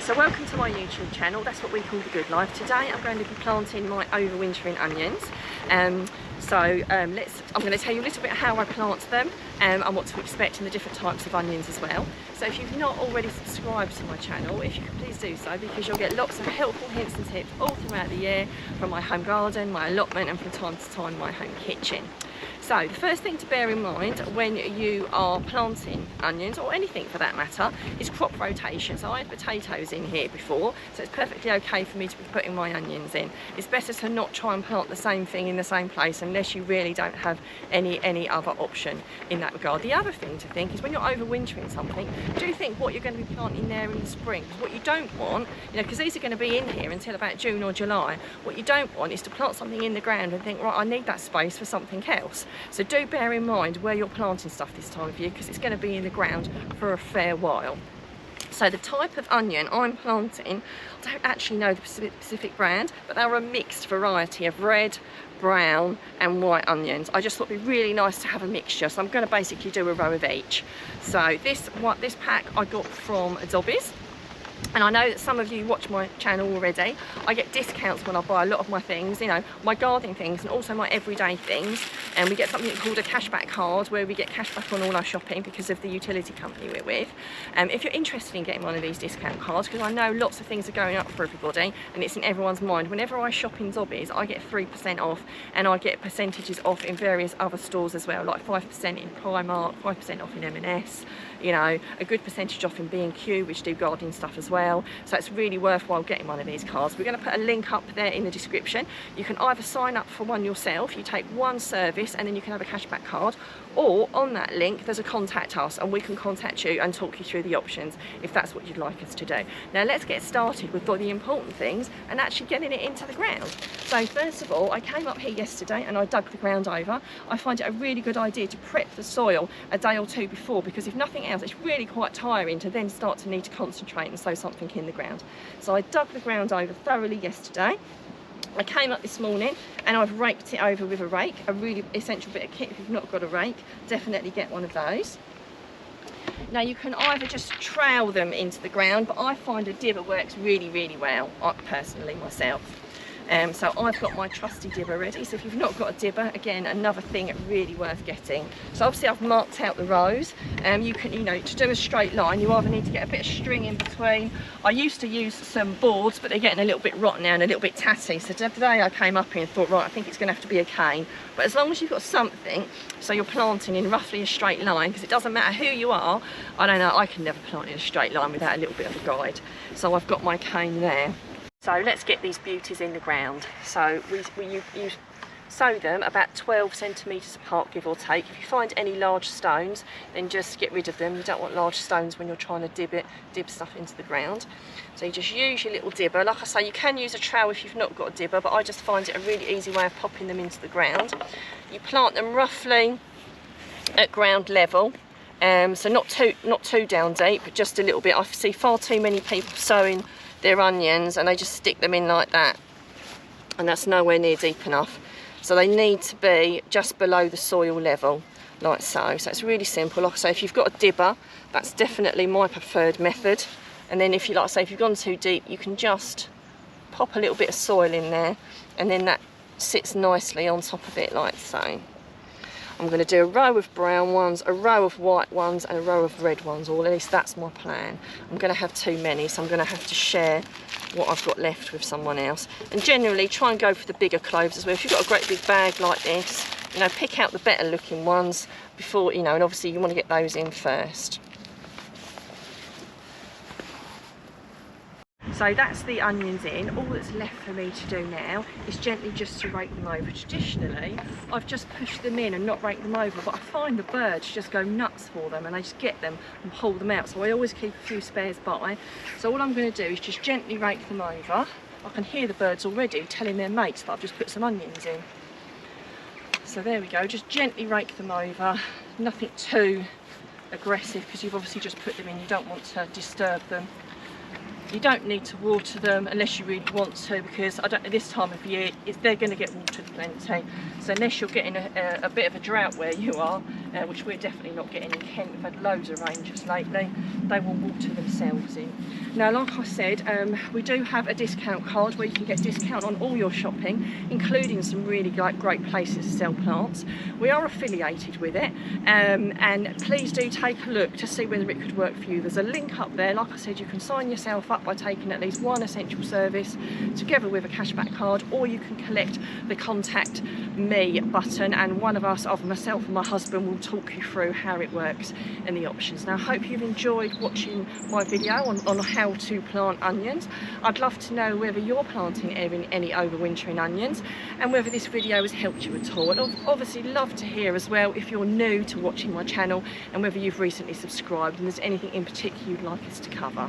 So welcome to my YouTube channel. That's what we call The Good Life. Today I'm going to be planting my overwintering onions. I'm going to tell you a little bit how I plant them and what to expect in the different types of onions as well. So if you've not already subscribed to my channel, if you could please do so, because you'll get lots of helpful hints and tips all throughout the year from my home garden, my allotment, and from time to time my home kitchen. So the first thing to bear in mind when you are planting onions, or anything for that matter, is crop rotation. So I had potatoes in here before, so it's perfectly okay for me to be putting my onions in. It's better to not try and plant the same thing in the same place unless you really don't have any other option in that regard. The other thing to think is when you're overwintering something, do think what you're going to be planting there in the spring. Because what you don't want, because these are going to be in here until about June or July, what you don't want is to plant something in the ground and think, right, I need that space for something else. So do bear in mind where you're planting stuff this time of year, because it's going to be in the ground for a fair while. So the type of onion I'm planting, I don't actually know the specific brand, but they're a mixed variety of red, brown and white onions. I just thought it'd be really nice to have a mixture, so I'm going to basically do a row of each. So this pack I got from Dobbies. And I know that some of you watch my channel already. I get discounts when I buy a lot of my things, my gardening things and also my everyday things. And we get something called a cashback card, where we get cashback on all our shopping because of the utility company we're with. If you're interested in getting one of these discount cards, because I know lots of things are going up for everybody and it's in everyone's mind, whenever I shop in Dobbies, I get 3% off, and I get percentages off in various other stores as well, like 5% in Primark, 5% off in M&S, a good percentage off in B&Q, which do gardening stuff as well. So it's really worthwhile getting one of these cards. We're going to put a link up there in the description. You can either sign up for one yourself, you take one service and then you can have a cashback card, or on that link there's a contact us and we can contact you and talk you through the options if that's what you'd like us to do. Now let's get started with the important things and actually getting it into the ground. So first of all, I came up here yesterday and I dug the ground over. I find it a really good idea to prep the soil a day or two before, because if nothing else, it's really quite tiring to then start to need to concentrate and sow something in the ground. So I dug the ground over thoroughly yesterday. I came up this morning and I've raked it over with a rake, a really essential bit of kit. If you've not got a rake, definitely get one of those. Now you can either just trowel them into the ground, but I find a dibber works really well, personally myself. So I've got my trusty dibber ready. So if you've not got a dibber, again, another thing really worth getting. So obviously I've marked out the rows. You can, to do a straight line, you either need to get a bit of string in between. I used to use some boards, but they're getting a little bit rotten now and a little bit tatty. So today I came up here and thought, right, I think it's going to have to be a cane. But as long as you've got something, so you're planting in roughly a straight line, because it doesn't matter who you are. I don't know, I can never plant in a straight line without a little bit of a guide. So I've got my cane there. So let's get these beauties in the ground. So you sow them about 12 centimetres apart, give or take. If you find any large stones, then just get rid of them. You don't want large stones when you're trying to dib stuff into the ground. So you just use your little dibber. Like I say, you can use a trowel if you've not got a dibber, but I just find it a really easy way of popping them into the ground. You plant them roughly at ground level. So not too down deep, but just a little bit. I see far too many people sowing their onions and they just stick them in like that, and that's nowhere near deep enough. So they need to be just below the soil level, like so. So it's really simple. Like I say, if you've got a dibber, that's definitely my preferred method. And then if you've gone too deep, you can just pop a little bit of soil in there, and then that sits nicely on top of it, like so. I'm going to do a row of brown ones, a row of white ones and a row of red ones, or at least that's my plan. I'm going to have too many, so I'm going to have to share what I've got left with someone else. And generally try and go for the bigger cloves as well. If you've got a great big bag like this, pick out the better looking ones before, and obviously you want to get those in first. So that's the onions in. All that's left for me to do now is gently just to rake them over. Traditionally, I've just pushed them in and not raked them over, but I find the birds just go nuts for them and they just get them and pull them out. So I always keep a few spares by. So all I'm going to do is just gently rake them over. I can hear the birds already telling their mates that I've just put some onions in. So there we go, just gently rake them over. Nothing too aggressive, because you've obviously just put them in. You don't want to disturb them. You don't need to water them unless you really want to, because this time of year they're going to get watered plenty. So unless you're getting a bit of a drought where you are, which we're definitely not getting in Kent. We've had loads of rangers lately. They will water themselves in. Now, like I said, we do have a discount card where you can get discount on all your shopping, including some really great places to sell plants. We are affiliated with it, and please do take a look to see whether it could work for you. There's a link up there. Like I said, you can sign yourself up by taking at least one essential service together with a cashback card, or you can collect the contact me button, and one of us, either myself or my husband, will talk you through how it works and the options. Now, I hope you've enjoyed watching my video on how to plant onions. I'd love to know whether you're planting any overwintering onions and whether this video has helped you at all. I'd obviously love to hear as well if you're new to watching my channel and whether you've recently subscribed and there's anything in particular you'd like us to cover.